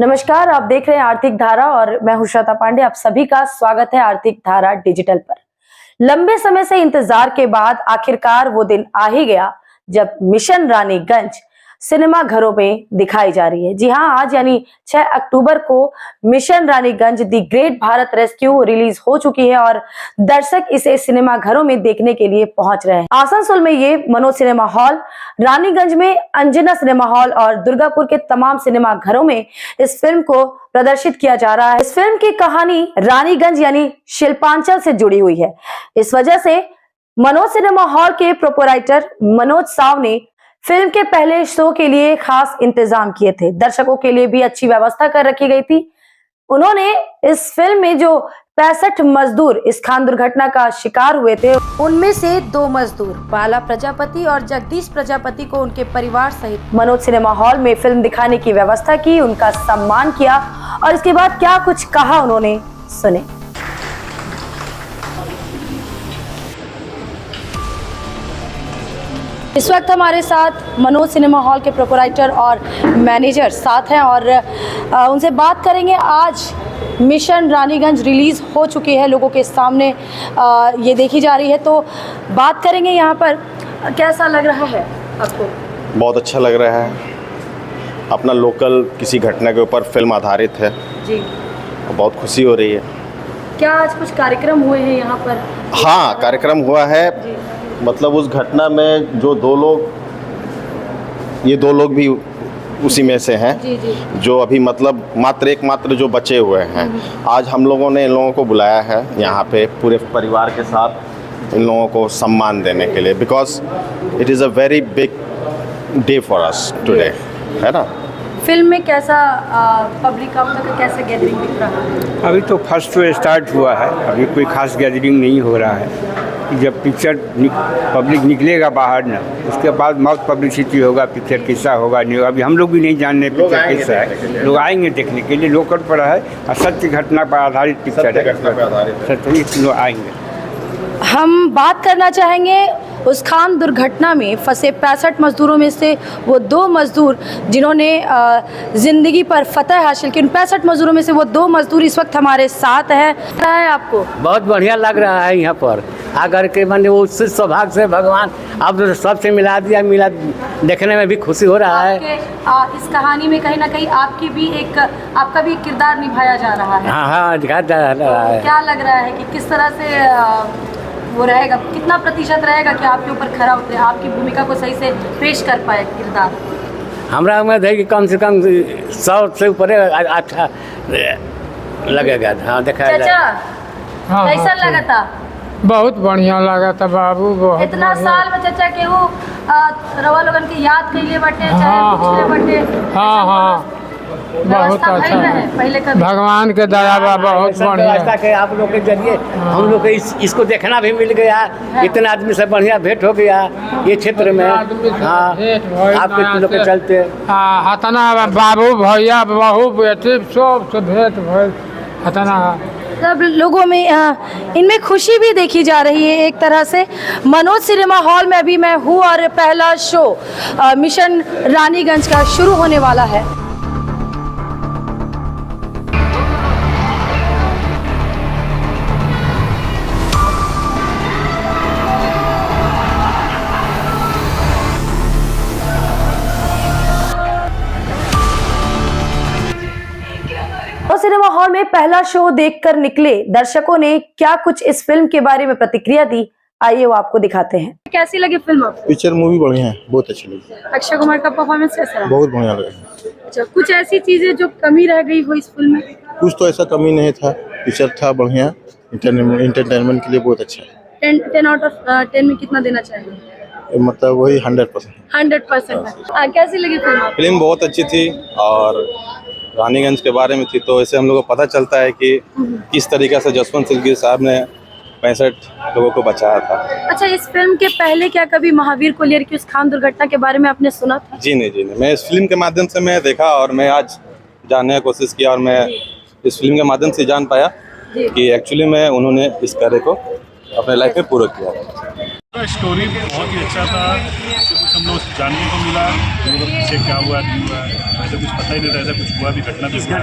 नमस्कार, आप देख रहे हैं आर्थिक धारा और मैं हूं श्वेता पांडे। आप सभी का स्वागत है आर्थिक धारा डिजिटल पर। लंबे समय से इंतजार के बाद आखिरकार वो दिन आ ही गया जब मिशन रानीगंज सिनेमा घरों में दिखाई जा रही है। जी हां, आज यानी 6 अक्टूबर को mission Raniganj the great Bharat rescue release हो चुकी है और दर्शक इसे सिनेमा घरों में देखने के लिए पहुंच रहे हैं। आसनसोल में ये मनोज सिनेमा हॉल, रानीगंज में अंजना सिनेमा हॉल और दुर्गापुर के तमाम सिनेमा घरों में इस फिल्म को प्रदर्शित किया जा रहा है। इस फिल्म की कहानी रानीगंज यानी शिल्पांचल से जुड़ी हुई है। इस वजह से मनोज सिनेमा हॉल के प्रोपराइटर मनोज साव ने फिल्म के पहले शो के लिए खास इंतजाम किए थे। दर्शकों के लिए भी अच्छी व्यवस्था कर रखी गई थी। उन्होंने इस फिल्म में जो 65 मजदूर इस खान दुर्घटना का शिकार हुए थे, उनमें से 2 मजदूर बाला प्रजापति और जगदीश प्रजापति को उनके परिवार सहित मनोज सिनेमा हॉल में फिल्म दिखाने की व्यवस्था की, उनका सम्मान किया और इसके बाद क्या कुछ कहा उन्होंने, सुने। इस वक्त हमारे साथ मनोज सिनेमा हॉल के प्रोपराइटर और मैनेजर साथ हैं और उनसे बात करेंगे। आज मिशन रानीगंज रिलीज़ हो चुकी है, लोगों के सामने ये देखी जा रही है, तो बात करेंगे यहाँ पर। कैसा लग रहा है आपको? बहुत अच्छा लग रहा है। अपना लोकल किसी घटना के ऊपर फिल्म आधारित है जी, बहुत खुशी हो रही है। क्या आज कुछ कार्यक्रम हुए हैं यहाँ पर? हाँ, कार्यक्रम हुआ है। मतलब उस घटना में जो 2 लोग, ये 2 लोग भी उसी में से हैं जी जी। जो अभी मतलब एकमात्र जो बचे हुए हैं। आज हम लोगों ने इन लोगों को बुलाया है यहाँ पे पूरे परिवार के साथ इन लोगों को सम्मान देने के लिए, because it is a very big day for us today, है ना। फिल्म में कैसा पब्लिक का कैसे गैदरिंग दिख रहा है? अभी तो फर्स्ट शो स्टार्ट हुआ है, अभी कोई खास गैदरिंग नहीं हो रहा है। जब पिक्चर पब्लिक निकलेगा बाहर ना, उसके बाद मौत पब्लिसिटी होगा, पिक्चर कैसा होगा नहीं होगा। अभी हम लोग भी नहीं जानने पिक्चर कैसा है। लोग आएंगे देखने के लिए, लोकल पर है और सत्य घटना पर आधारित पिक्चर है, सत्य लोग आएंगे। हम बात करना चाहेंगे उस खान दुर्घटना में फंसे 65 मजदूरों में से वो 2 मजदूर जिन्होंने ज़िंदगी पर फतह हासिल की। उन 65 मजदूरों में से वो 2 मजदूर इस वक्त हमारे साथ है। क्या है आपको? बहुत बढ़िया लग रहा है यहाँ पर आकर के। मैंने वो उस सौभाग्य से भगवान अब सबसे मिला दिया, मिला देखने में भी खुशी हो रहा है। इस कहानी में कहीं ना कहीं आपका भी एक किरदार निभाया जा रहा है। हाँ, दिखाया जा रहा है। क्या लग रहा है कि किस तरह से वो रहेगा, कितना प्रतिशत रहेगा कि आपके ऊपर खरा उतरे, आपकी भूमिका को सही से पेश कर पाए किरदार? हमरा उम्मीद है कि कम से कम 100 से ऊपर अच्छा लगेगा। हाँ, देखा चाचा कैसा लगा था? बहुत बढ़िया लगा था बाबू, बहुत इतना साल में चाचा के वो रवा लोगन के याद कैले बटे, चाहे पिछले बटे। हाँ, बहुत अच्छा है। पहले भगवान के दया बा, बहुत बढ़िया के आप लोग के जरिए हम लोग इसको देखना भी मिल गया। इतना आदमी से बढ़िया भेंट हो गया ये क्षेत्र में। हाँ, आपके लोग के चलते हतना बाबू भैया बहू बेटी सब से भेंट भइल। हतना सब लोगों में इनमें खुशी भी देखी जा रही है एक तरह से। मनोज सिनेमा हॉल में अभी मैं हूँ और पहला शो मिशन रानीगंज का शुरू होने वाला है। सिनेमा हॉल में पहला शो देखकर निकले दर्शकों ने क्या कुछ इस फिल्म के बारे में प्रतिक्रिया दी, आइए वो आपको दिखाते हैं। कैसी लगी फिल्म आपको? पिक्चर मूवी बढ़िया है, बहुत अच्छी लगी। अक्षय कुमार का परफॉर्मेंस कैसा रहा? बहुत बढ़िया लगा। अच्छा, कुछ ऐसी चीजें जो कमी रह गई हो इस फिल्म में? कुछ तो ऐसा कमी नहीं था, पिक्चर था बढ़िया, इंटरटेनमेंट के लिए बहुत अच्छा है। 10 आउट ऑफ 10 में कितना देना चाहिए? मतलब वही 100%। 100%। कैसी लगी फिल्म? फिल्म बहुत अच्छी थी और रानीगंज के बारे में थी, तो ऐसे हम लोगों को पता चलता है कि किस तरीके से जसवंत सिंह साहब ने 65 लोगों को बचाया था। अच्छा, इस फिल्म के पहले क्या कभी महावीर कोलियर की उस खान दुर्घटना के बारे में आपने सुना था? जी नहीं, मैं इस फिल्म के माध्यम से मैं देखा और मैं आज जानने की कोशिश किया और मैं इस फिल्म के माध्यम से जान पाया कि एक्चुअली में उन्होंने इस कार्य को अपने लाइफ में पूरा किया। स्टोरी बहुत ही अच्छा था। कुछ हम लोग जानने को मिला लोगों के पीछे क्या हुआ नहीं हुआ, ऐसा कुछ पता ही नहीं था, ऐसा कुछ हुआ भी, घटना भी हुआ।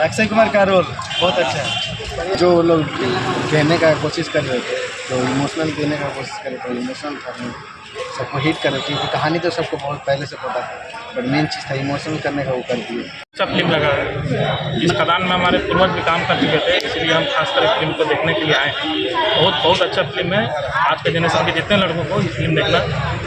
अक्षय कुमार का रोल बहुत अच्छा है। जो लोग कहने का कोशिश कर रहे थे तो इमोशनल देने का कोशिश कर रहे थे, इमोशनल करने सबको हिट कर रहे थे, क्योंकि कहानी तो सबको बहुत पहले से पता था, बट मेन चीज़ था इमोशनल करने का, वो कर दिए। अच्छा फिल्म लगा है, इस खदान में हमारे पूर्वज भी काम कर चुके थे, इसलिए हम खासकर फिल्म को देखने के लिए आए हैं। बहुत अच्छा फिल्म है, आज के जनरेशन के जितने लड़कों को ये फिल्म देखना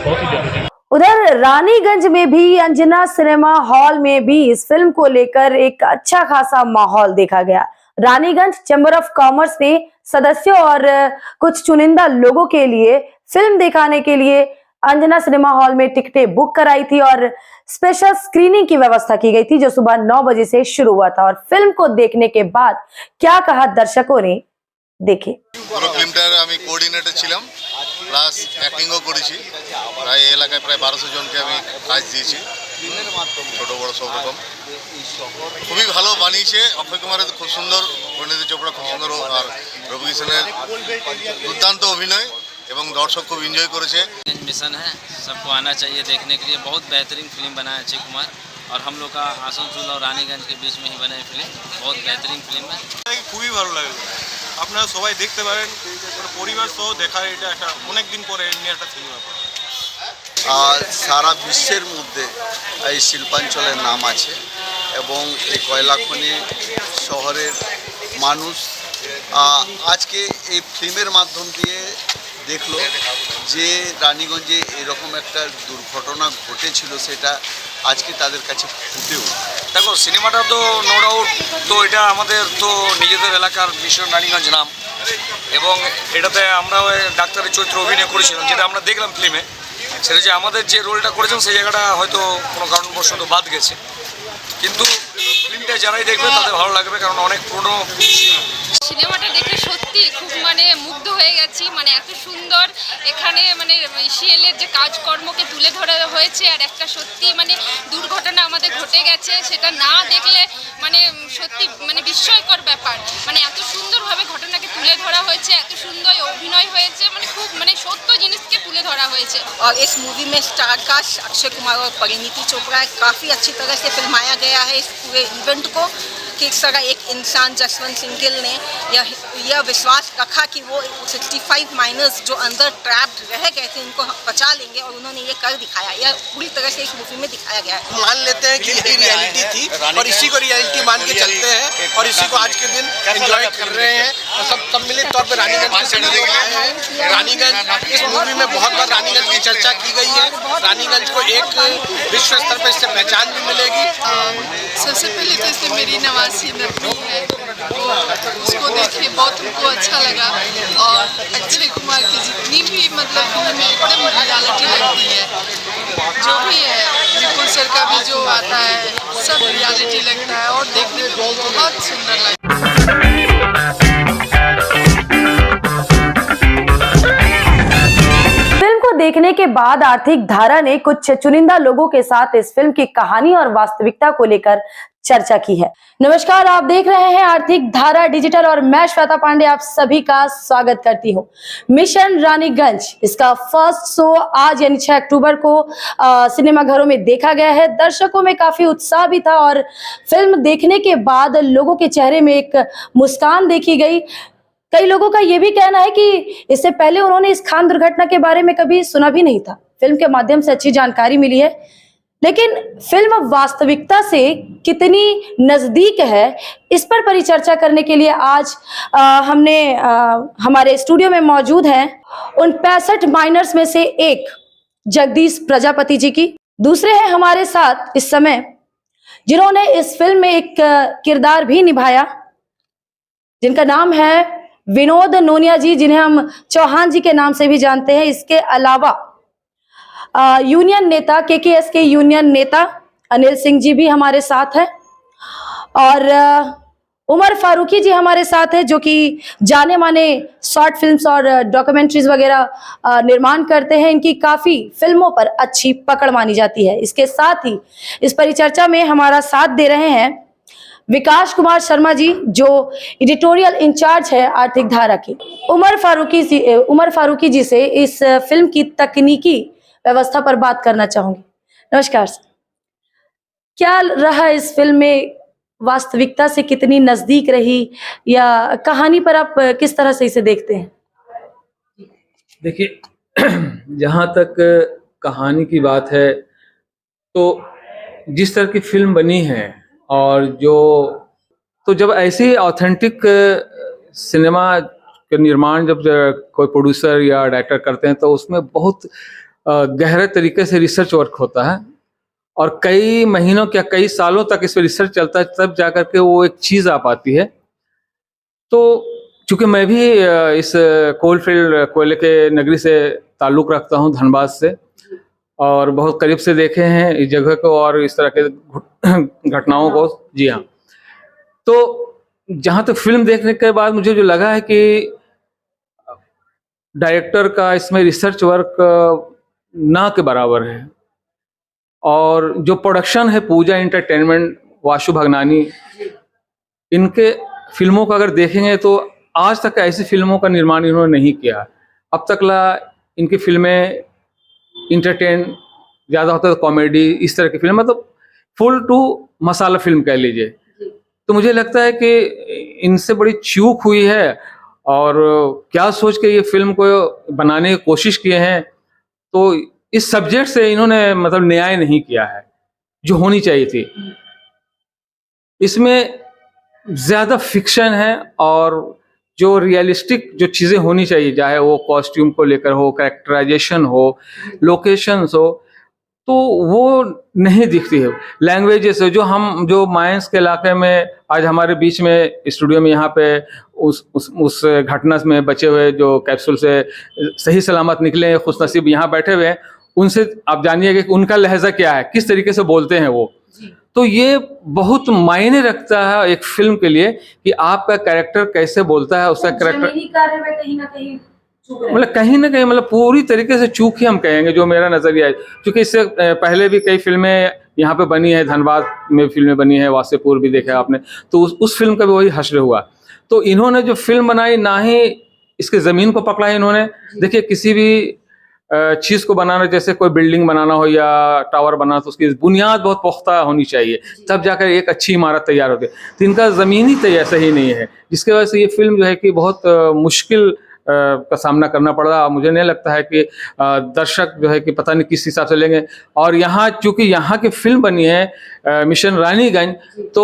बहुत ही जरूरी है। उधर रानीगंज में भी अंजना सिनेमा हॉल में भी इस फिल्म को लेकर एक अच्छा खासा माहौल देखा गया। रानीगंज चैम्बर ऑफ कॉमर्स ने सदस्यों और कुछ चुनिंदा लोगों के लिए फिल्म दिखाने के लिए अंजना सिनेमा हॉल में टिकटें बुक कराई थी और स्पेशल स्क्रीनिंग की व्यवस्था की गई थी, जो सुबह 9 बजे से शुरू हुआ था। और फिल्म को देखने के बाद क्या कहा दर्शकों ने, देखे। পুরো ফিল্মটার আমি কোঅর্ডিনেটর ছিলাম, প্লাস অ্যাক্টিংও করেছি। প্রায় এলাকায় প্রায় 1200 জনকে আমি কাজ দিয়েছি, ছোট বড় সব রকম। খুবই ভালো বানিয়েছে, অক্ষয় কুমারের খুব সুন্দর, পরিণীতি চোপড়া খুব সুন্দর, আর রবি কিষণের দুর্দান্ত অভিনয় এবং দর্শক খুব এনজয় করেছে। मिशन है, सबको आना चाहिए देखने के लिए। बहुत बेहतरीन फिल्म बना है अक्षय कुमार, और हम लोग का आसनसोल और रानीगंज के बीच में ही बना है फिल्म। बहुत बेहतरीन फिल्म है, খুবই ভালো লাগে। আপনারা সবাই দেখতে পারেন, পরিবার সহ দেখা, এটা একটা অনেক দিন পরে এমনি একটা সিনেমা। আর সারা বিশ্বের মধ্যে এই শিল্পাঞ্চলের নাম আছে এবং এই কয়লাখনি শহরের মানুষ আজকে এই ফিল্মের মাধ্যম দিয়ে দেখলো যে রানীগঞ্জে এরকম একটা দুর্ঘটনা ঘটেছিল, সেটা আজকে তাদের কাছে ফুটে উঠল। দেখো সিনেমাটা তো নো ডাউট, তো এটা আমাদের তো নিজেদের এলাকার মিশন রানীগঞ্জ নাম, এবং এটাতে আমরা ডাক্তারের চরিত্রে অভিনয় করেছিলাম, যেটা আমরা দেখলাম ফিল্মে। সেটা যে আমাদের যে রোলটা করেছেন সেই জায়গাটা হয়তো কোনো কারণবশত বাদ গেছে, কিন্তু ফিল্মটা যারাই দেখবে তাদের ভালো লাগবে, কারণ অনেক পুরনো। সিনেমাটা দেখে সত্যি খুব মুগ্ধ হয়ে গেছি। এত সুন্দর এখানে শিএলের যে কাজকর্মকে তুলে ধরা হয়েছে, আর একটা সত্যি দুর্ঘটনা আমাদের ঘটে গেছে, সেটা না দেখলে সত্যি বিস্ময়কর ব্যাপার। এত সুন্দরভাবে ঘটনাকে তুলে ধরা হয়েছে, এত সুন্দর অভিনয় হয়েছে, খুব সত্য জিনিসকে তুলে ধরা হয়েছে। और इस मूवी में स्टार कास्ट अक्षय कुमार और परिणीति चोपड़ा काफ़ी अच्छी तरह से फिल्माया गया है इस पूरे इवेंट को, कि इस तरह एक इंसान जसवंत सिंह गिल ने यह विश्वास रखा कि वो 65 माइनर्स जो अंदर ट्रैप्ड रह गए थे उनको बचा लेंगे, और उन्होंने ये कर दिखाया। यह पूरी तरह से इस मूवी में दिखाया गया है। मान लेते हैं कि यही रियलिटी थी और इसी को रियलिटी मान के चलते हैं, और इसी को आज के दिन एंजॉय कर रहे हैं, और सब सम्मिलित तौर पर रानीगंज के सेट देखने आए हैं। रानीगंज इस मूवी में बहुत बार रानीगंज की चर्चा की गई है, रानीगंज को एक विश्व स्तर पर इससे पहचान भी मिलेगी। सबसे पहले तो इसमें मेरी नवासी नतनी है, उसको देखे बहुत हमको अच्छा लगा, और अक्षय कुमार की जितनी भी फिल्म एकदम रियलिटी लगती है, जो भी है विपुल सर का भी जो आता है सब रियलिटी लगता है, और देखने में बहुत सुंदर लगता है। फिल्म को देखने के बाद आर्थिक धारा ने कुछ चुनिंदा लोगों के साथ इस फिल्म की कहानी और वास्तविकता को लेकर चर्चा की है। नमस्कार, आप देख रहे हैं आर्थिक धारा डिजिटल और मैं श्वेता पांडे आप सभी का स्वागत करती हूं। मिशन रानीगंज इसका फर्स्ट शो आज यानी 6 अक्टूबर को सिनेमाघरों में देखा गया है। दर्शकों में काफी उत्साह भी था और फिल्म देखने के बाद लोगों के चेहरे में एक मुस्कान देखी गई। कई लोगों का यह भी कहना है कि इससे पहले उन्होंने इस खान दुर्घटना के बारे में कभी सुना भी नहीं था। फिल्म के माध्यम से अच्छी जानकारी मिली है, लेकिन फिल्म वास्तविकता से कितनी नजदीक है इस पर परिचर्चा करने के लिए आज हमारे स्टूडियो में मौजूद हैं उन 65 माइनर्स में से एक जगदीश प्रजापति जी की। दूसरे हैं हमारे साथ इस समय जिन्होंने इस फिल्म में एक किरदार भी निभाया, जिनका नाम है विनोद नोनिया जी, जिन्हें हम चौहान जी के नाम से भी जानते हैं। इसके अलावा यूनियन नेता केकेएस के यूनियन नेता अनिल सिंह जी भी हमारे साथ हैं, और उमर फारूकी जी हमारे साथ है, जो कि जाने माने शॉर्ट फिल्म्स और डॉक्यूमेंट्रीज वगैरह निर्माण करते हैं। इनकी काफी फिल्मों पर अच्छी पकड़ मानी जाती है। इसके साथ ही इस परिचर्चा में हमारा साथ दे रहे हैं विकास कुमार शर्मा जी, जो एडिटोरियल इंचार्ज है आर्थिक धारा की। उमर फारूकी जी से इस फिल्म की तकनीकी व्यवस्था पर बात करना चाहूंगी। नमस्कार सर, क्या रहा इस फिल्म में, वास्तविकता से कितनी नजदीक रही, या कहानी पर आप किस तरह से इसे देखते हैं? देखिए, जहाँ तक कहानी की बात है तो जिस तरह की फिल्म बनी है, और जब ऐसी ऑथेंटिक सिनेमा के निर्माण जब कोई प्रोड्यूसर या डायरेक्टर करते हैं तो उसमें बहुत गहरे तरीके से रिसर्च वर्क होता है, और कई महीनों या कई सालों तक इस पर रिसर्च चलता है, तब जाकर के वो एक चीज़ आ पाती है। तो चूँकि मैं भी इस कोलफील्ड, कोयले के नगरी से ताल्लुक़ रखता हूँ, धनबाद से, और बहुत करीब से देखे हैं इस जगह को और इस तरह के घटनाओं को। जी हाँ, तो जहाँ तक फिल्म देखने के बाद मुझे जो लगा है कि डायरेक्टर का इसमें रिसर्च वर्क ना के बराबर है, और जो प्रोडक्शन है पूजा एंटरटेनमेंट, वाशु भगनानी, इनके फिल्मों को अगर देखेंगे तो आज तक ऐसी फिल्मों का निर्माण इन्होंने नहीं किया। अब तक इनकी फिल्में इंटरटेन ज़्यादा होता है, तो कॉमेडी, इस तरह की फिल्म, मतलब फुल टू मसाला फिल्म कह लीजिए। तो मुझे लगता है कि इनसे बड़ी चूक हुई है, और क्या सोच के ये फिल्म को बनाने की कोशिश किए हैं, तो इस सब्जेक्ट से इन्होंने मतलब न्याय नहीं किया है जो होनी चाहिए थी। इसमें ज़्यादा फिक्शन है, और जो रियलिस्टिक जो चीज़ें होनी चाहिए, चाहे वो कॉस्ट्यूम को लेकर हो, कैरेक्टराइजेशन हो, लोकेशंस हो, तो वो नहीं दिखती है। लैंग्वेजेस जो माइंस के इलाके में आज हमारे बीच में स्टूडियो में यहाँ पे उस घटना में बचे हुए जो कैप्सूल से सही सलामत निकले, खुशनसीब यहाँ बैठे हुए हैं, उनसे आप जानिएगा कि उनका लहजा क्या है, किस तरीके से बोलते हैं वो। तो ये बहुत मायने रखता है एक फिल्म के लिए कि आपका कैरेक्टर कैसे बोलता है, उसका कैरेक्टर कार्य में कहीं ना कहीं मतलब कहीं ना कहीं मतलब पूरी तरीके से चूक ही हम कहेंगे, जो मेरा नजरिया है। क्योंकि इससे पहले भी कई फिल्में यहाँ पे बनी है, धनबाद में फिल्में बनी है, वासेपुर भी देखा आपने, तो उस फिल्म का भी वही हश्र हुआ। तो इन्होंने जो फिल्म बनाई, ना ही इसके ज़मीन को पकड़ा है इन्होंने। देखिए, किसी भी चीज़ को बनाना, जैसे कोई बिल्डिंग बनाना हो या टावर बनाना, तो उसकी बुनियाद बहुत पुख्ता होनी चाहिए, तब जाकर एक अच्छी इमारत तैयार होती है। तो इनका ज़मीन ही सही नहीं है, जिसकी वजह से ये फिल्म जो है कि बहुत मुश्किल का सामना करना पड़ रहा। मुझे नहीं लगता है कि दर्शक जो है कि पता नहीं किस हिसाब से लेंगे। और यहाँ चूँकि यहाँ की फिल्म बनी है मिशन रानीगंज, तो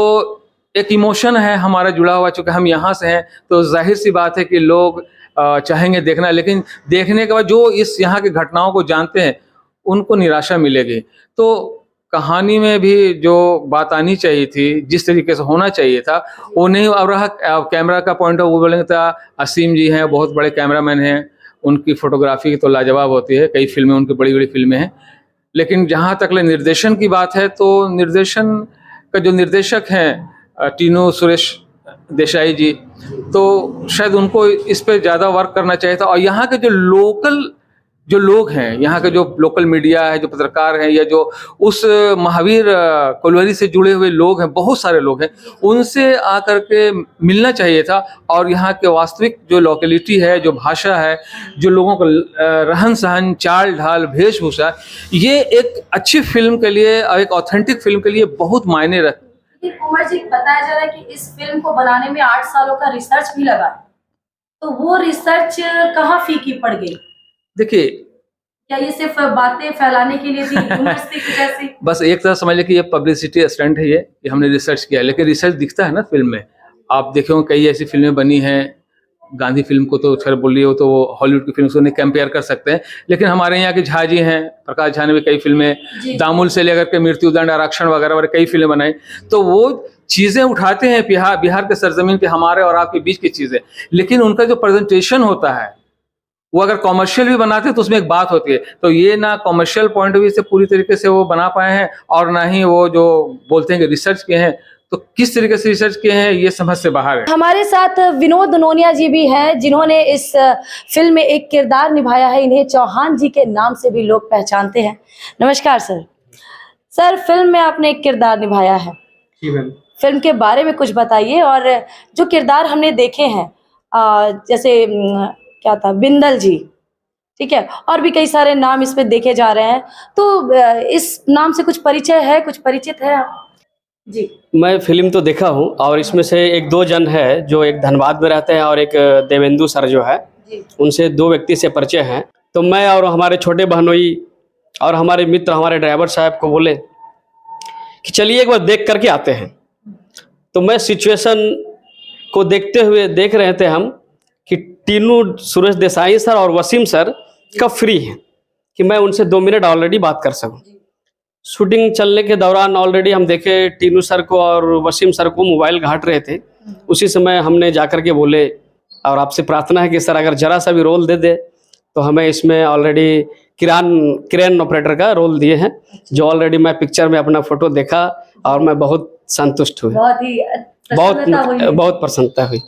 एक इमोशन है हमारा जुड़ा हुआ, चूँकि हम यहाँ से हैं, तो जाहिर सी बात है कि लोग चाहेंगे देखना, लेकिन देखने के बाद जो इस यहाँ की घटनाओं को जानते हैं उनको निराशा मिलेगी। तो कहानी में भी जो बात आनी चाहिए थी, जिस तरीके से होना चाहिए था, वो नहीं। अब रहा कैमरा का पॉइंट ऑफ व्यू, बोलेंगे तो असीम जी हैं, बहुत बड़े कैमरामैन हैं, उनकी फोटोग्राफी तो लाजवाब होती है, कई फिल्में उनकी बड़ी बड़ी फिल्में हैं। लेकिन जहाँ तक निर्देशन की बात है, तो निर्देशन का जो निर्देशक हैं टीनू सुरेश देसाई जी, तो शायद उनको इस पे ज़्यादा वर्क करना चाहिए था। और यहाँ के जो लोग हैं, यहाँ के जो लोकल मीडिया है, जो पत्रकार हैं, या जो उस महावीर कोलवरी से जुड़े हुए लोग हैं, बहुत सारे लोग हैं, उनसे आकर के मिलना चाहिए था। और यहाँ के वास्तविक जो लोकेलिटी है, जो भाषा है, जो लोगों का रहन सहन, चाल ढाल, वेशभूषा, ये एक अच्छी फिल्म के लिए और एक ऑथेंटिक फिल्म के लिए बहुत मायने रखते। कुमार जी, बताया जा रहा है कि इस फिल्म को बनाने में 8 सालों का रिसर्च भी लगा, तो वो रिसर्च कहाँ फीकी पड़ गई? देखिए, क्या ये सिर्फ बातें फैलाने के लिए थी, यूनिवर्सिटी की जैसी? बस एक तरह समझ लें कि ये पब्लिसिटी स्टंट है, ये हमने रिसर्च किया, लेकिन रिसर्च दिखता है ना फिल्म में। आप देखे होंगे कई ऐसी फिल्में बनी हैं, गांधी फिल्म को तो खैर बोलिए, वो तो हॉलीवुड की फिल्म से नहीं कंपेयर कर सकते हैं, लेकिन हमारे यहाँ के झा जी हैं, प्रकाश झा ने भी कई फिल्में, दामुल से लेकर के मृत्युदंड, आरक्षण वगैरह वगैरह कई फिल्में बनाई। तो वो चीज़ें उठाते हैं बिहार के सरजमीन के, हमारे और आपके बीच की चीज़ें, लेकिन उनका जो प्रेजेंटेशन होता है, वो अगर कॉमर्शियल भी बनाते हैं तो उसमें एक बात होती है। तो ये ना कॉमर्शियल पॉइंट ऑफ व्यू से पूरी तरीके से वो बना पाए हैं, और ना ही वो जो बोलते हैं कि रिसर्च किए हैं, तो किस तरीके से रिसर्च किए हैं ये समझ से बाहर है। हमारे साथ विनोद नोनिया जी भी हैं, जिन्होंने इस फिल्म में एक किरदार निभाया है। इन्हें चौहान जी के नाम से भी लोग पहचानते हैं। नमस्कार सर। सर, फिल्म में आपने एक किरदार निभाया है, फिल्म के बारे में कुछ बताइए। और जो किरदार हमने देखे हैं, जैसे क्या था, बिंदल जी, ठीक है, और भी कई सारे नाम इसमें देखे जा रहे हैं, तो इस नाम से कुछ परिचय है, कुछ परिचित है आप? जी। मैं फिल्म तो देखा हूँ और इसमें से एक दो जन है जो एक धनबाद में रहते हैं और एक देवेंदु सर जो है, उनसे दो व्यक्ति से परिचय हैं। तो मैं और हमारे छोटे बहनोई और हमारे मित्र हमारे ड्राइवर साहब को बोले कि चलिए एक बार देख करके आते हैं। तो मैं सिचुएशन को देखते हुए देख रहे थे हम कि टीनू सुरेश देसाई सर और वसीम सर कब फ्री हैं कि मैं उनसे 2 मिनट ऑलरेडी बात कर सकूं। शूटिंग चलने के दौरान ऑलरेडी हम देखे टीनू सर को और वसीम सर को मोबाइल घाट रहे थे। उसी समय हमने जाकर के बोले और आपसे प्रार्थना है कि सर अगर जरा सा भी रोल दे दे तो हमें इसमें ऑलरेडी क्रेन ऑपरेटर का रोल दिए हैं, जो ऑलरेडी मैं पिक्चर में अपना फोटो देखा और मैं बहुत संतुष्ट हुआ, बहुत प्रसन्नता हुई।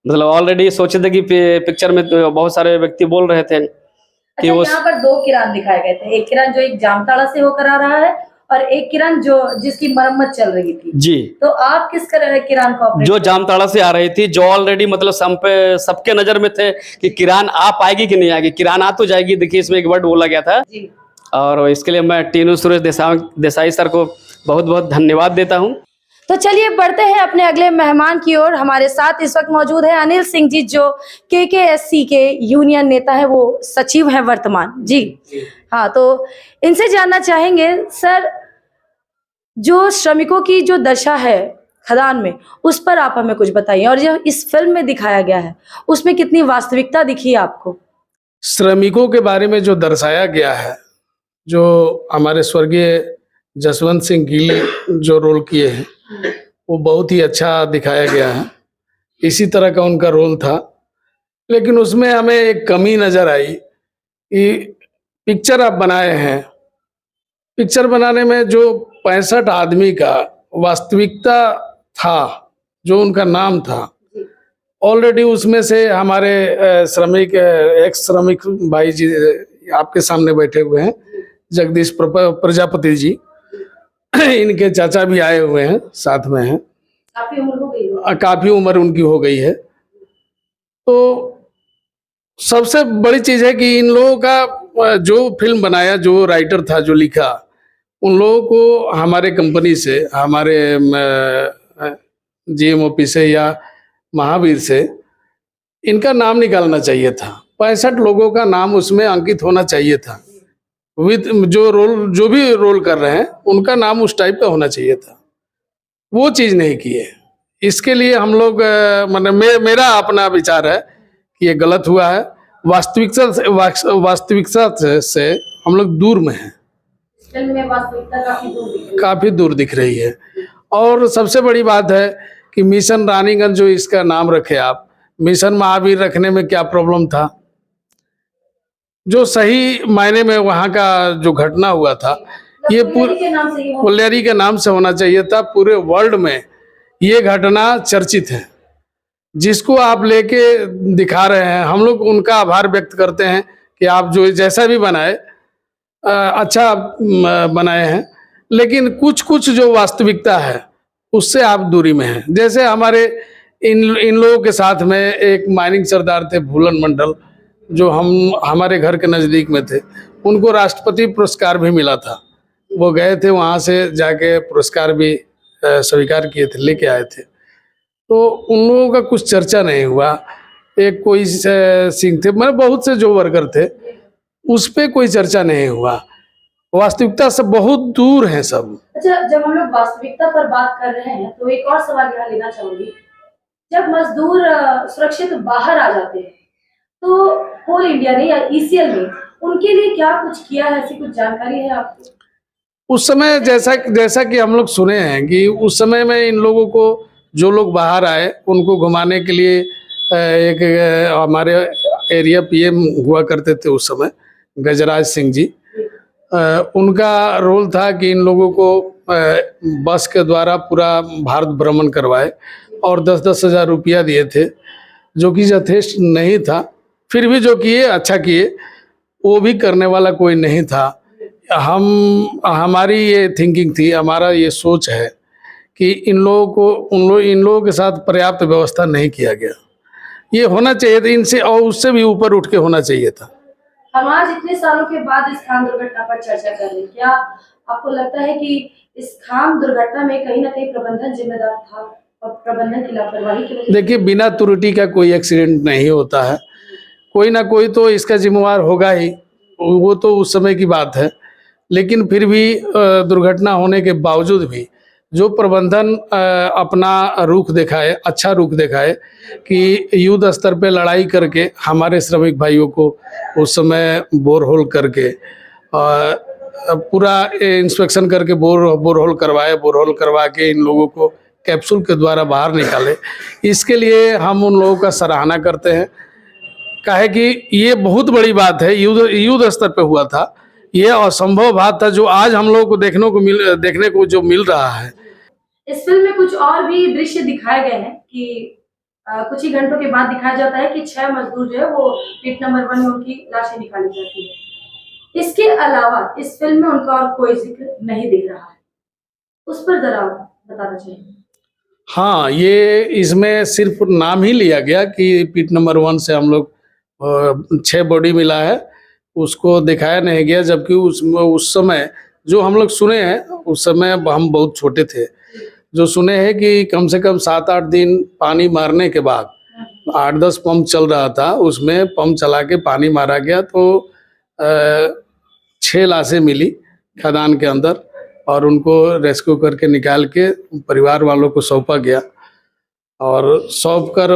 मतलब ऑलरेडी सोचे थे कि पिक्चर में तो बहुत सारे व्यक्ति बोल रहे थे कि अच्छा, यहाँ पर 2 किरण दिखाए गए थे, एक किरण जो एक जामताड़ा से होकर आ रहा है और एक किरण जो जिसकी मरम्मत चल रही थी। जी। तो आप किस किरण को? जो जामताड़ा से आ रही थी, जो ऑलरेडी मतलब सबके नजर में थे कि किरण आ पाएगी कि नहीं आएगी। किरण आ तो जाएगी, देखिए इसमें एक वर्ड बोला गया था जी। और इसके लिए मैं टीनू सुरेश देसाई सर को बहुत बहुत धन्यवाद देता हूँ। तो चलिए बढ़ते हैं अपने अगले मेहमान की ओर। हमारे साथ इस वक्त मौजूद है अनिल सिंह जी, जो KKSC के यूनियन नेता है, वो सचिव हैं वर्तमान। जी हाँ, तो इनसे जानना चाहेंगे सर, जो श्रमिकों की जो दशा है खदान में, उस पर आप हमें कुछ बताइए, और जो इस फिल्म में दिखाया गया है उसमें कितनी वास्तविकता दिखी आपको? श्रमिकों के बारे में जो दर्शाया गया है, जो हमारे स्वर्गीय जसवंत सिंह गिल जो रोल किए हैं वो बहुत ही अच्छा दिखाया गया है। इसी तरह का उनका रोल था, लेकिन उसमें हमें एक कमी नज़र आई कि पिक्चर आप बनाए हैं, पिक्चर बनाने में जो 65 आदमी का वास्तविकता था, जो उनका नाम था, ऑलरेडी उसमें से हमारे श्रमिक एक्स श्रमिक भाई जी आपके सामने बैठे हुए हैं, जगदीश प्रजापति जी, इनके चाचा भी आए हुए हैं, साथ में हैं। काफी उम्र हो गई, काफी उम्र उनकी हो गई है। तो सबसे बड़ी चीज है कि इन लोगों का जो फिल्म बनाया, जो राइटर था, जो लिखा, उन लोगों को हमारे कंपनी से, हमारे GMOP से या महावीर से इनका नाम निकालना चाहिए था। 65 लोगों का नाम उसमें अंकित होना चाहिए था, विद जो भी रोल कर रहे हैं उनका नाम उस टाइप का होना चाहिए था। वो चीज़ नहीं की है। इसके लिए हम लोग मेरा अपना विचार है कि ये गलत हुआ है। वास्तविकता से हम लोग दूर में हैं, फिल्म में वास्तविकता काफी दूर दिख रही है। और सबसे बड़ी बात है कि मिशन रानीगंज जो इसका नाम रखे आप, मिशन महावीर रखने में क्या प्रॉब्लम था? जो सही मायने में वहाँ का जो घटना हुआ था, ये कोल्यरी के नाम से होना चाहिए था। पूरे वर्ल्ड में ये घटना चर्चित है, जिसको आप लेके दिखा रहे हैं। हम लोग उनका आभार व्यक्त करते हैं कि आप जो जैसा भी बनाए अच्छा बनाए हैं, लेकिन कुछ जो वास्तविकता है उससे आप दूरी में हैं। जैसे हमारे इन लोगों के साथ में एक माइनिंग सरदार थे, भूलन मंडल, जो हमारे घर के नज़दीक में थे, उनको राष्ट्रपति पुरस्कार भी मिला था। वो गए थे, वहाँ से जाके पुरस्कार भी स्वीकार किए थे, लेके आए थे। तो उन लोगों का कुछ चर्चा नहीं हुआ। एक कोई सिंह थे, मतलब बहुत से जो वर्कर थे, उस पर कोई चर्चा नहीं हुआ। वास्तविकता से बहुत दूर है सब। अच्छा, जब हम लोग वास्तविकता पर बात कर रहे हैं तो एक और सवाल यहाँ लेना चाहूंगी। जब मजदूर सुरक्षित बाहर आ जाते हैं तो कोल इंडिया ने या ECL ने उनके लिए क्या कुछ किया है, ऐसी कुछ जानकारी है आपको? उस समय जैसा कि हम लोग सुने हैं कि उस समय में इन लोगों को, जो लोग बाहर आए, उनको घुमाने के लिए एक हमारे एरिया PM हुआ करते थे उस समय, गजराज सिंह जी, उनका रोल था कि इन लोगों को बस के द्वारा पूरा भारत भ्रमण करवाए और 10-10 हज़ार रुपया दिए थे, जो कि यथेष्ट नहीं था। फिर भी जो किए अच्छा किए, वो भी करने वाला कोई नहीं था। हमारी ये थिंकिंग थी, हमारा ये सोच है कि इन लोगों के साथ पर्याप्त व्यवस्था नहीं किया गया। ये होना चाहिए था इनसे, और उससे भी ऊपर उठ के होना चाहिए था। हम आज इतने सालों के बाद इस खान दुर्घटना पर चर्चा कर रहे हैं। क्या आपको लगता है कि इस खान दुर्घटना में कहीं ना कहीं प्रबंधन जिम्मेदार था और प्रबंधन की लापरवाही की वजह से? देखिए, बिना त्रुटि का कोई एक्सीडेंट नहीं होता है, कोई ना कोई तो इसका जिम्मेवार होगा ही, वो तो उस समय की बात है। लेकिन फिर भी दुर्घटना होने के बावजूद भी जो प्रबंधन अपना रुख दिखाए, अच्छा रुख दिखाए कि युद्ध स्तर पे लड़ाई करके हमारे श्रमिक भाइयों को उस समय बोरहोल करके पूरा इंस्पेक्शन करके बोरहोल करवा के इन लोगों को कैप्सूल के द्वारा बाहर निकाले, इसके लिए हम उन लोगों का सराहना करते हैं। काहे कि ये बहुत बड़ी बात है, युद्ध स्तर पे हुआ था, ये असंभव बात था जो आज हम लोगों को देखने को जो मिल रहा है। इस फिल्म में कुछ और भी दृश्य दिखाए गए हैं कि कुछ ही घंटों के बाद दिखाया जाता है कि 6 मजदूर जो है वो पीट नंबर 1 में उनकी लाशें निकाली जाती है। इसके अलावा इस फिल्म में उनका और कोई जिक्र नहीं दिख रहा है, उस पर जरा बताना चाहिए। हाँ, ये इसमें सिर्फ नाम ही लिया गया कि पीट नंबर 1 से हम लोग 6 बॉडी मिला है, उसको दिखाया नहीं गया। जबकि उस समय जो हम लोग सुने हैं, उस समय हम बहुत छोटे थे, जो सुने हैं कि कम से कम 7-8 दिन पानी मारने के बाद 8-10 पंप चल रहा था, उसमें पंप चला के पानी मारा गया तो 6 लाशें मिली खदान के अंदर और उनको रेस्क्यू करके निकाल के परिवार वालों को सौंपा गया और सौंप कर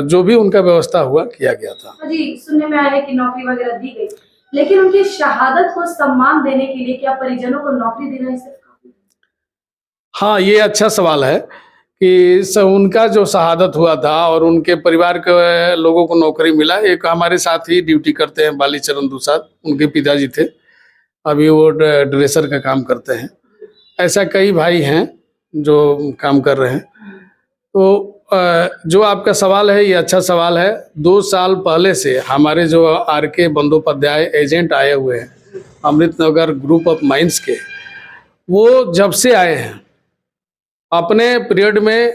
जो भी उनका व्यवस्था हुआ किया गया था। जी, सुनने में आया है कि नौकरी वगैरह दी गई, लेकिन उनकी शहादत को सम्मान देने के लिए क्या परिजनों को नौकरी देना ही सिर्फ काफी? हाँ, ये अच्छा सवाल है कि उनका जो शहादत हुआ था और उनके परिवार के लोगों को नौकरी मिला। एक हमारे साथ ही ड्यूटी करते हैं बालीचरण दुसाद, उनके पिताजी थे, अभी वो ड्रेसर का काम करते हैं। ऐसा कई भाई हैं जो काम कर रहे हैं। तो जो आपका सवाल है ये अच्छा सवाल है। 2 साल पहले से हमारे जो RK बंदोपाध्याय एजेंट आए हुए हैं अमृतनगर ग्रुप ऑफ माइंस के, वो जब से आए हैं अपने पीरियड में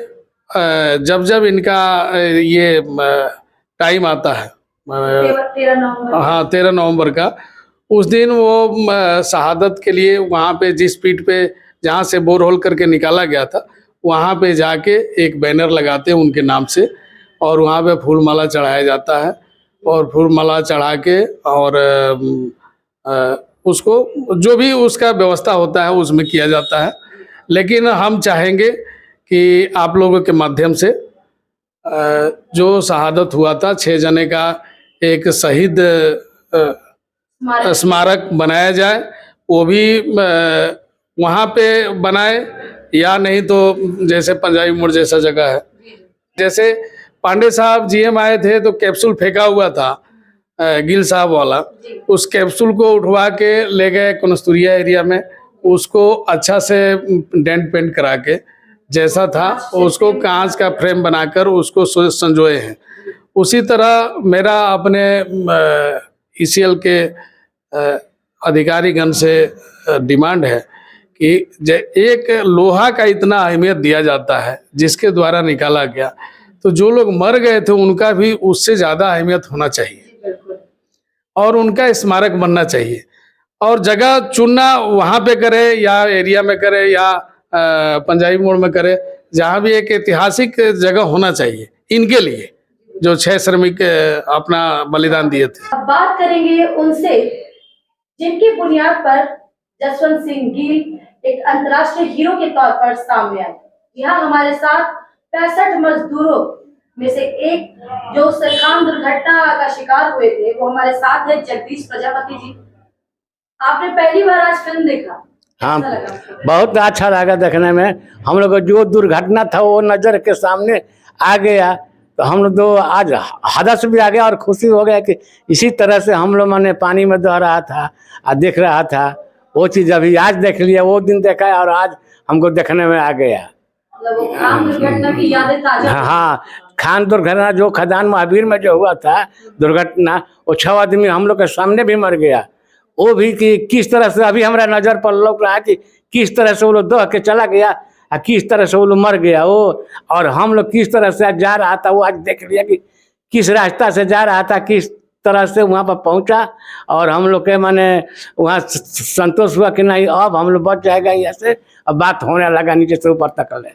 जब इनका ये टाइम आता है 13 नवंबर, हाँ 13 नवंबर का, उस दिन वो शहादत के लिए वहाँ पे जिस पीठ पे जहाँ से बोरहोल करके निकाला गया था वहाँ पे जाके एक बैनर लगाते हैं उनके नाम से और वहाँ पे फूलमाला चढ़ाया जाता है और फूलमाला चढ़ा के और उसको जो भी उसका व्यवस्था होता है उसमें किया जाता है। लेकिन हम चाहेंगे कि आप लोगों के माध्यम से जो शहादत हुआ था 6 जने का एक शहीद स्मारक बनाया जाए, वो भी वहाँ पे बनाए, या नहीं तो जैसे पंजाबी मोड़ जैसा जगह है, जैसे पांडे साहब GM आए थे तो कैप्सूल फेंका हुआ था गिल साहब वाला, उस कैप्सूल को उठवा के ले गए कनस्तुरिया एरिया में, उसको अच्छा से डेंट पेंट करा के जैसा था उसको कांच का फ्रेम बनाकर उसको संजोए हैं। उसी तरह मेरा अपने ECL के अधिकारीगण से डिमांड है कि एक लोहा का इतना अहमियत दिया जाता है जिसके द्वारा निकाला गया, तो जो लोग मर गए थे उनका भी उससे ज़्यादा अहमियत होना चाहिए और उनका स्मारक बनना चाहिए। और जगह चुनना वहाँ पे करे या एरिया में करे या पंजाबी मोड़ में करे, जहाँ भी एक ऐतिहासिक जगह होना चाहिए इनके लिए जो 6 श्रमिक अपना बलिदान दिए थे। अब बात करेंगे उनसे जिनकी बुनियाद पर जसवंत सिंह गिल एक अंतर्राष्ट्रीय हीरो के तौर पर सामने आए। यहाँ हमारे साथ 65 मजदूरों में से एक जो उस खान दुर्घटना का शिकार हुए थे वो हमारे साथ है जगदीश प्रजापति जी। आपने पहली बार आज फिल्म देखा? हाँ, बहुत अच्छा लगा देखने में। हम लोग को जो दुर्घटना था वो नज़र के सामने आ गया तो हम लोग तो आज हदस भी आ गया और खुशी हो गया कि इसी तरह से हम लोग मैंने पानी में दह रहा था और देख रहा था, वो चीज़ अभी आज देख लिया, वो दिन देखा और आज हमको देखने में आ गया। वो खान दुर्घटना की यादें ताजा। हाँ, खान दुर्घटना जो खदान महावीर में जो हुआ था दुर्घटना, वो 6 आदमी हम लोग के सामने भी मर गया। वो भी कि किस तरह से अभी हमारा नज़र पर लौक रहा है कि किस तरह से वो लोग दह के चला गया और किस तरह से वो लोग मर गया वो, और हम लोग किस तरह से जा रहा था वो आज देख लिया कि किस रास्ता से जा रहा था, किस तरह से वहाँ पर पहुँचा और हम लोग के माने वहाँ संतोष हुआ कि नहीं अब हम लोग बच जाएगा यहाँ से। अब बात होने लगा नीचे से ऊपर तक ले।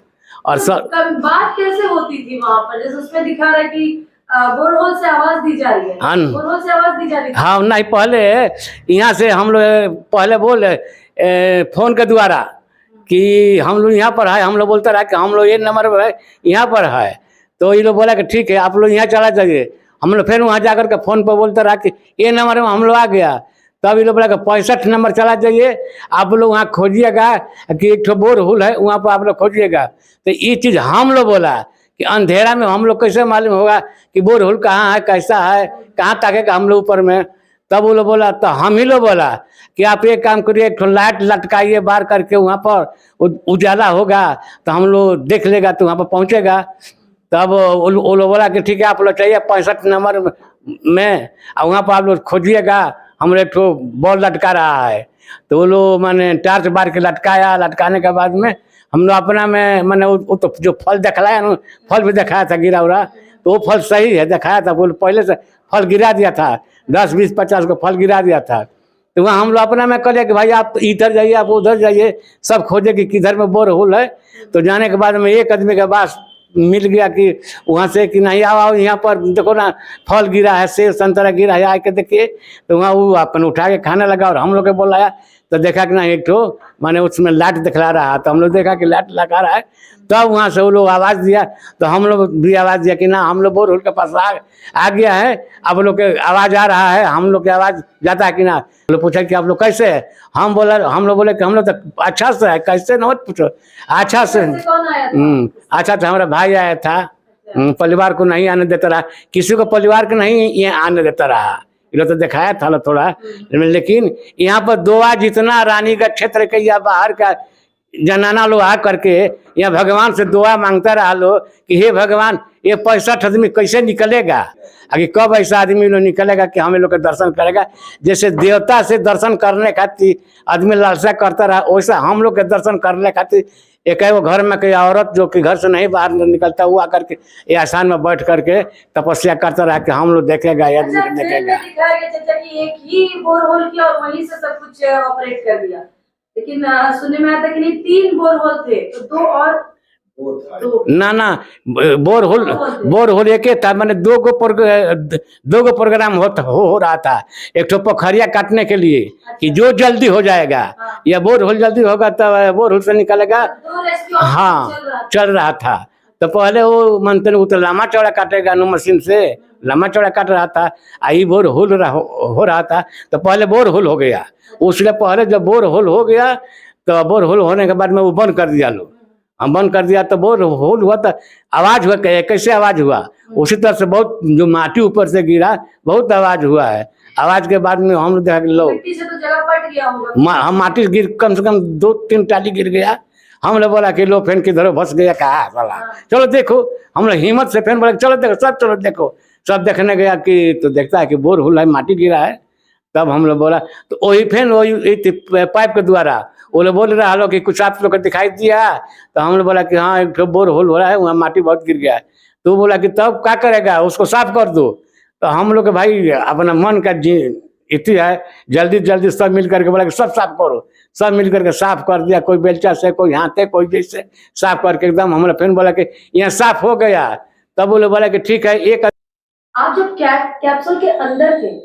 और सर बात कैसे होती थी वहाँ पर, जैसे उसमें दिखा रहा है कि बोरहोल से आवाज दी जा रही है। हाँ। बोरहोल से आवाज दी जा रही है। हाँ नहीं, पहले यहाँ से हम लोग पहले बोले फोन के द्वारा कि हम लोग यहाँ पर है। हम लोग बोलते रहा कि हम लोग ये नंबर पर है, यहाँ पर है। तो ये लोग बोला कि ठीक है आप लोग यहाँ चला जाइए। हम लोग फिर वहाँ जाकर के फ़ोन पर बोलते रहा कि ये नंबर में हम लोग आ गया। तब ये लोग बोला कि 65 नंबर चला जाइए, आप लोग वहाँ खोजिएगा कि एक ठो बोरहोल है, वहाँ पर आप लोग खोजिएगा। तो ये चीज़ हम लोग बोला कि अंधेरा में हम लोग कैसे मालूम होगा कि बोरहोल कहाँ है, कैसा है, कहाँ तकेगा हम लोग ऊपर में। तब वो लोग बोला, तो हम ही लोग बोला कि आप एक काम करिए, एक लाइट लटकाइए बाहर करके, वहाँ पर उजाला होगा तो हम लोग देख लेगा तो वहाँ पर पहुँचेगा। तब वो लोग बोला कि ठीक है आप लोग चाहिए 65 नंबर में और वहाँ पर आप लोग खोजिएगा, हम लोग एक ठो बॉल लटका रहा है। तो वो लोग मैंने टार्च बार के लटकाया। लटकाने के बाद में हम लोग अपना में मैंने वो तो जो फल दिखलाया ना, फल भी दिखाया था गिरा उरा, तो वो फल सही है दिखाया था। वो पहले से फल गिरा दिया था, 10 20 50 को फल गिरा दिया था। तो वहाँ हम लोग अपना में कह लिया कि भाई आप इधर जाइए, आप उधर जाइए, सब खोजे कि किधर में बोरहोल है। तो जाने के बाद में एक आदमी के पास मिल गया कि वहाँ से कि नहीं आओ यहाँ पर देखो ना फल गिरा है, सेब संतरा गिरा है, आके देखिए। तो वहाँ वो अपन उठा के खाने लगा और हम लोग के बोलाया तो देखा कि ना एक ठो माने उसमें लाइट दिखला रहा। तो हम लोग देखा कि लाइट लगा रहा है। तब वहाँ से वो लोग आवाज़ दिया तो हम लोग भी आवाज़ दिया कि ना हम लोग बोरहोल के पास आ गया है, आप लोग के आवाज़ आ रहा है, हम लोग की आवाज़ जाता है कि ना। लोग पूछा कि आप लोग कैसे है, हम लोग बोले कि हम लोग तो अच्छा से है, कैसे न मत पूछो, अच्छा से। अच्छा था, हमारा भाई आया था, परिवार को नहीं आने देता रहा, किसी को परिवार को नहीं ये आने देता रहा। ये तो दिखाया था थोड़ा, लेकिन यहाँ पर दुआ जितना रानीगंज क्षेत्र के या बाहर का जनाना लोग आ करके यहाँ भगवान से दुआ मांगता रहा लो कि हे भगवान ये 65 आदमी कैसे निकलेगा, आगे कब ऐसा आदमी लोग निकलेगा कि हमें लोग के दर्शन करेगा। जैसे देवता से दर्शन करने खातिर आदमी लालसा करता रहा, वैसा हम लोग के दर्शन करने खातिर एक वो घर में कोई औरत जो कि घर से नहीं बाहर निकलता वो आकर के ये आसान में बैठ करके तपस्या करता रहा कि हम लोग देखेगा या देखेगा। एक ही बोरहोल किया और वहीं से सब कुछ ऑपरेट कर दिया, लेकिन सुनने में आता कि नहीं 3 बोरहोल थे तो 2 और ना बोरहोल एक था, मैंने 2 गो प्रोग्राम हो रहा था। एक तो पोखरिया काटने के लिए कि जो जल्दी हो जाएगा या बोरहोल जल्दी होगा तब बोरहोल से निकलेगा। हाँ चल रहा था। तो पहले वो मानते वो तो लम्बा चौड़ा काटेगा नो मशीन से, लम्बा चौड़ा काट रहा था। आई बोरहोल हो रहा था तो पहले बोरहोल हो गया। उसके पहले जब बोरहोल हो गया तो बोरहोल होने के बाद में वो बंद कर दिया लोग। हम बंद कर दिया तो बोरहोल हुआ तो आवाज़ हुआ, कैसे आवाज़ हुआ, उसी तरह से बहुत जो माटी ऊपर से गिरा बहुत आवाज़ हुआ है। आवाज़ के बाद में हम लोग देखा कि लोग हम माटी गिर कम से कम 2-3 टाली गिर गया। हम लोग बोला कि लो फैन किधर फंस गया कहा साला, चलो देखो। हम लोग हिम्मत से फैन बोला चलो देखो, सब चलो देखो। सब देखने गया कि तो देखता है कि बोरहोल है, माटी गिरा है। तब हम लोग बोला तो वही फैन वही पाइप के द्वारा वो लोग बोल रहा है कि कुछ आप लोग को दिखाई दिया। तो हम लोग बोला कि हाँ एक बोरहोल हो रहा है, वहाँ माटी बहुत गिर गया है। तो बोला कि तब क्या करेगा, उसको साफ कर दो। तो हम लोग के भाई अपना मन का इतनी है, जल्दी सब मिल करके बोला कि सब साफ करो। सब मिल करके साफ कर दिया, कोई बेलचा से, कोई हाथे, कोई जैसे साफ करके एकदम। हम लोग फिर बोला कि यहाँ साफ हो गया। तब वो लोग बोला कि ठीक है। एक आप जब कैप्सूल के अंदर थे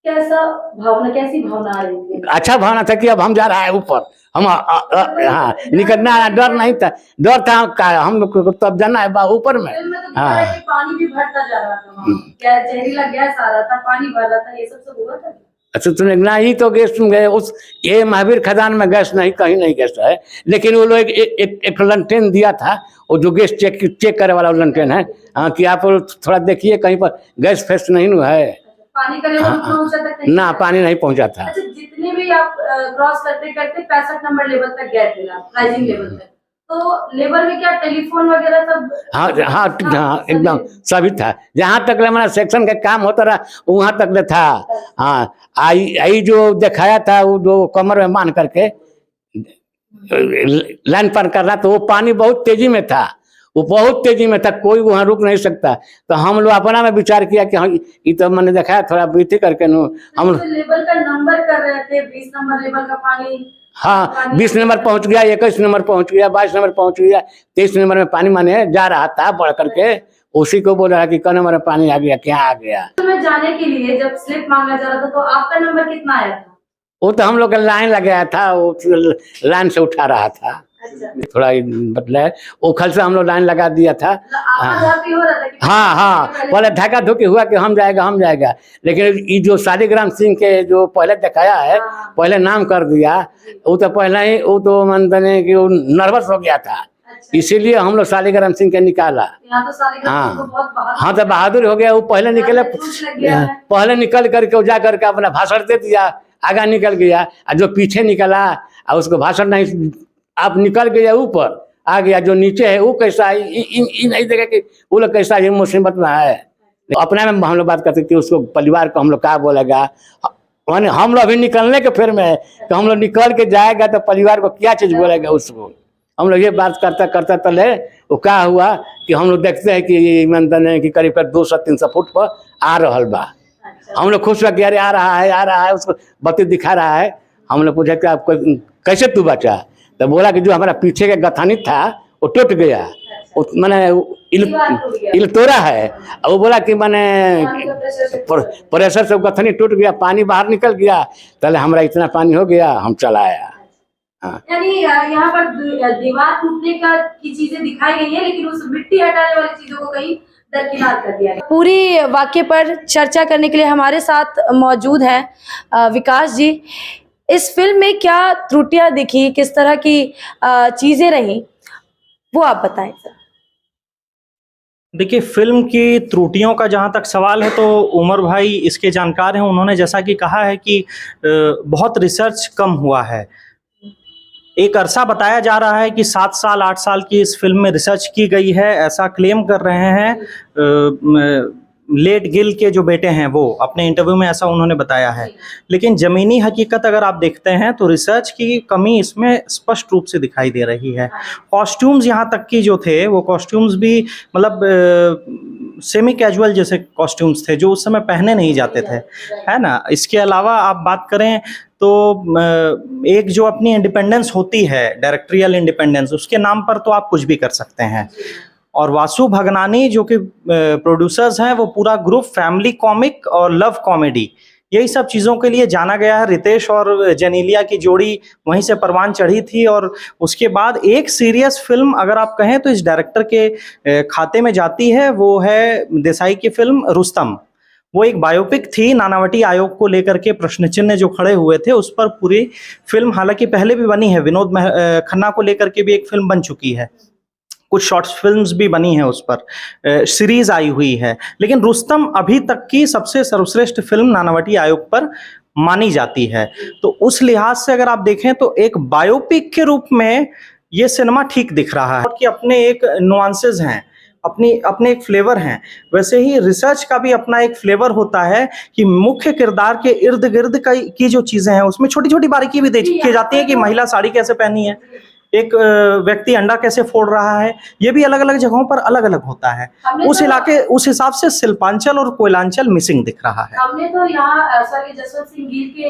कैसी भावना आ रही थी? अच्छा भावना था कि अब हम जा रहा है ऊपर, हम हाँ निकलना, डर नहीं था, डर था हम लोग को तब जाना है ऊपर में। हाँ पानी भी भरता जा रहा था, क्या जहरीला गैस आ रहा था, पानी भर रहा था, ये सब हुआ था। अच्छा सुने ना, ही तो गैस गए उस ये महावीर खदान में गैस नहीं, कहीं नहीं गैस है। लेकिन वो लोग एक लंटेन दिया था, वो जो गैस चेक करे वाला लंटेन है। हाँ कि आप थोड़ा देखिए कहीं पर गैस फेस नहीं है। पानी का लेवल पहुंचा तक नहीं? ना पानी नहीं पहुंचा था। अच्छा, जितने भी आप क्रॉस करते 65 नंबर लेवल तक गए थे आप, राइजिंग लेवल तक, तो लेवल में क्या टेलीफोन वगैरह सब? हाँ एकदम सभी था। जहाँ तक हमारा सेक्शन का काम होता रहा वहाँ तक था। हाँ आई जो दिखाया था वो जो कमर में मान करके लाइन पार कर रहा, तो वो पानी बहुत तेजी में था। वो बहुत तेजी में था, कोई वहाँ रुक नहीं सकता। तो हम लोग अपना में विचार किया कि हाँ ये तो मैंने देखा है थोड़ा बीती करके हम लेवल का नंबर कर रहे थे, 20 नंबर लेवल का पानी। हाँ 20 नंबर पहुंच गया, 21 नंबर पहुंच गया, 22 नंबर पहुंच गया, 23 नंबर में पानी माने जा रहा था बढ़ करके। उसी को बोल रहा कि क नंबर में पानी आ गया, क्या आ गया। में जाने के लिए जब स्लिप मांगा जा रहा था तो आपका नंबर कितना आया था? वो तो हम लोग का लाइन लगाया था, वो लाइन से उठा रहा था। थोड़ा बदला है, ओखल से हम लोग लाइन लगा दिया था। हाँ पहले धक्का धुकी हुआ कि हम जाएगा, लेकिन ये जो शालिग्राम सिंह के जो पहले दिखाया है, पहले नाम कर दिया, वो तो पहले ही वो तो मानते कि वो नर्वस हो गया था, इसीलिए हम लोग शालिग्राम सिंह के निकाला। हाँ तो बहादुर हो गया, वो पहले निकले, पहले निकल करके जा करके अपना भाषण दे दिया, आगा निकल गया। और जो पीछे निकला और उसको भाषण नहीं, आप निकल गया ऊपर आ गया, जो नीचे है वो कैसा है, नहीं देगा कि वो लोग कैसा है, मुसीबत में है। अपने में हम लोग बात करते कि उसको परिवार को हम लोग क्या बोलेगा, माने हम लोग अभी निकलने के फिर में तो हम लोग निकल के जाएगा तो परिवार को क्या चीज बोलेगा उसको। हम लोग ये बात करता तले वो क्या हुआ कि हम लोग देखते हैं कि मंदिर कि करीब 200-300 फुट पर आ रहा बा। हम लोग खुश हुआ कि अरे आ रहा है, उसको बत्ती दिखा रहा है। हम लोग पूछा कि आपको कैसे तू बचा, तो बोला कि जो हमारा पीछे का गथानी था वो टूट गया, मैंने इल तोड़ा है। और वो बोला कि मैंने प्रेशर से गथनी टूट गया, पानी बाहर निकल गया, पहले हमारा इतना पानी हो गया, हम चला आया। यानी यहाँ पर दीवार टूटने की चीजें दिखाई गई है, लेकिन उस मिट्टी हटाने वाली चीजों को कहीं दरकिनार कर दिया गया। पूरी वाक्य पर चर्चा करने के लिए हमारे साथ मौजूद हैं विकास जी। इस फिल्म में क्या त्रुटियां दिखी, किस तरह की चीजें रही, वो आप बताएं सर। देखिए, फिल्म की त्रुटियों का जहाँ तक सवाल है तो उमर भाई इसके जानकार हैं। उन्होंने जैसा कि कहा है कि बहुत रिसर्च कम हुआ है। एक अरसा बताया जा रहा है कि 7 साल 8 साल की इस फिल्म में रिसर्च की गई है, ऐसा क्लेम कर रहे हैं लेट गिल के जो बेटे हैं, वो अपने इंटरव्यू में ऐसा उन्होंने बताया है। लेकिन ज़मीनी हकीकत अगर आप देखते हैं तो रिसर्च की कमी इसमें स्पष्ट रूप से दिखाई दे रही है। कॉस्ट्यूम्स यहाँ तक कि जो थे वो कॉस्ट्यूम्स भी मतलब सेमी कैजुअल जैसे कॉस्ट्यूम्स थे जो उस समय पहने नहीं जाते थे, है ना। इसके अलावा आप बात करें तो एक जो अपनी इंडिपेंडेंस होती है, डायरेक्टरियल इंडिपेंडेंस, उसके नाम पर तो आप कुछ भी कर सकते हैं। और वासु भगनानी जो कि प्रोड्यूसर्स हैं, वो पूरा ग्रुप फैमिली कॉमिक और लव कॉमेडी यही सब चीज़ों के लिए जाना गया है। रितेश और जेनेलिया की जोड़ी वहीं से परवान चढ़ी थी। और उसके बाद एक सीरियस फिल्म अगर आप कहें तो इस डायरेक्टर के खाते में जाती है, वो है देसाई की फिल्म रुस्तम। वो एक बायोपिक थी, नानावटी आयोग को लेकर के प्रश्न चिन्ह जो खड़े हुए थे उस पर पूरी फिल्म, हालांकि पहले भी बनी है, विनोद खन्ना को लेकर के भी एक फिल्म बन चुकी है, कुछ शॉर्ट्स फिल्म्स भी बनी है, उस पर सीरीज आई हुई है। लेकिन रुस्तम अभी तक की सबसे सर्वश्रेष्ठ फिल्म नानावटी आयोग पर मानी जाती है। तो उस लिहाज से अगर आप देखें तो एक बायोपिक के रूप में ये सिनेमा ठीक दिख रहा है कि अपने एक नुआंसेस हैं, अपने एक फ्लेवर हैं। वैसे ही रिसर्च का भी अपना एक फ्लेवर होता है कि मुख्य किरदार के इर्द गिर्द की जो चीज़ें हैं उसमें छोटी छोटी बारीकी भी देखी जाती है कि महिला साड़ी कैसे पहनी है, एक व्यक्ति अंडा कैसे फोड़ रहा है, ये भी अलग अलग जगहों पर अलग अलग होता है। उस इलाके उस हिसाब से शिल्पांचल और कोयलांचल मिसिंग दिख रहा है। हमने तो यहाँ स्वर्गीय जसवंत सिंह गिल के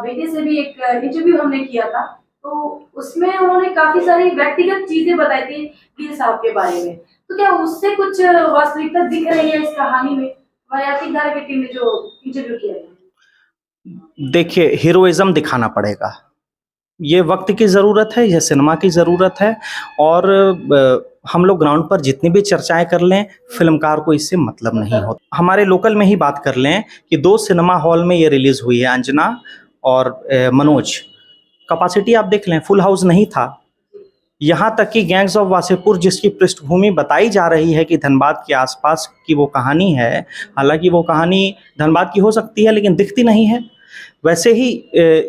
बेटे से भी एक इंटरव्यू हमने किया था, तो उसमें उन्होंने काफी सारी व्यक्तिगत चीजें बताई थी गिल साहब के बारे में। तो क्या उससे कुछ वास्तविकता दिख रही है इस कहानी में, आर्थिक धारा की टीम ने जो इंटरव्यू किया है? देखिए, हीरोइज्म दिखाना पड़ेगा, ये वक्त की ज़रूरत है, यह सिनेमा की ज़रूरत है। और हम लोग ग्राउंड पर जितनी भी चर्चाएं कर लें, फिल्मकार को इससे मतलब नहीं होता। हमारे लोकल में ही बात कर लें कि 2 सिनेमा हॉल में ये रिलीज़ हुई है, अंजना और मनोज। कैपेसिटी आप देख लें, फुल हाउस नहीं था। यहाँ तक कि गैंग्स ऑफ वासेपुर, जिसकी पृष्ठभूमि बताई जा रही है कि धनबाद के आसपास की वो कहानी है, हालांकि वो कहानी धनबाद की हो सकती है लेकिन दिखती नहीं है। वैसे ही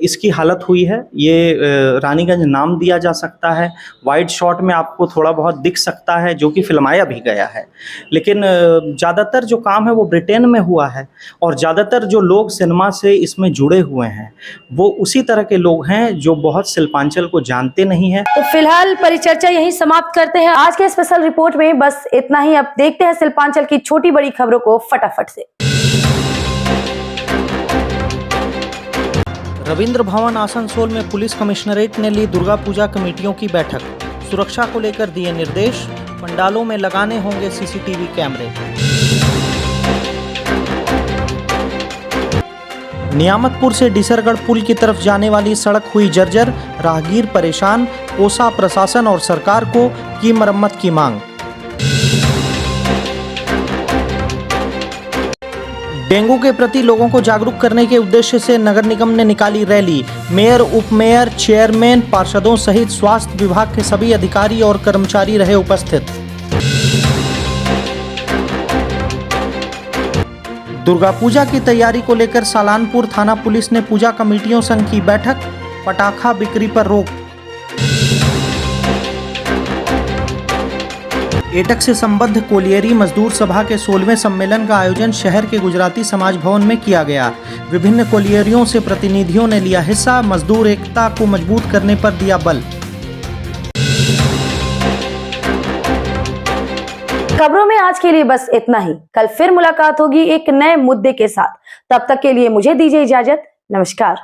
इसकी हालत हुई है। ये रानीगंज नाम दिया जा सकता है, वाइड शॉट में आपको थोड़ा बहुत दिख सकता है, जो कि फिल्माया भी गया है। लेकिन ज़्यादातर जो काम है वो ब्रिटेन में हुआ है, और ज़्यादातर जो लोग सिनेमा से इसमें जुड़े हुए हैं वो उसी तरह के लोग हैं जो बहुत शिल्पांचल को जानते नहीं हैं। तो फिलहाल परिचर्चा यहीं समाप्त करते हैं। आज के स्पेशल रिपोर्ट में बस इतना ही। अब देखते हैं शिल्पांचल की छोटी बड़ी खबरों को फटाफट से। रविंद्र भवन आसनसोल में पुलिस कमिश्नरेट ने ली दुर्गा पूजा कमेटियों की बैठक। सुरक्षा को लेकर दिए निर्देश, पंडालों में लगाने होंगे सीसीटीवी कैमरे। नियामतपुर से डिसरगढ़ पुल की तरफ जाने वाली सड़क हुई जर्जर, राहगीर परेशान, कोसा प्रशासन और सरकार को की मरम्मत की मांग। डेंगू के प्रति लोगों को जागरूक करने के उद्देश्य से नगर निगम ने निकाली रैली। मेयर, उप मेयर, चेयरमैन, पार्षदों सहित स्वास्थ्य विभाग के सभी अधिकारी और कर्मचारी रहे उपस्थित। दुर्गा पूजा की तैयारी को लेकर सालानपुर थाना पुलिस ने पूजा कमेटियों संघ की बैठक, पटाखा बिक्री पर रोक। एटक से संबद्ध कोलियरी मजदूर सभा के 16वें सम्मेलन का आयोजन शहर के गुजराती समाज भवन में किया गया। विभिन्न कोलियरियों से प्रतिनिधियों ने लिया हिस्सा, मजदूर एकता को मजबूत करने पर दिया बल। खबरों में आज के लिए बस इतना ही। कल फिर मुलाकात होगी एक नए मुद्दे के साथ। तब तक के लिए मुझे दीजिए इजाजत। नमस्कार।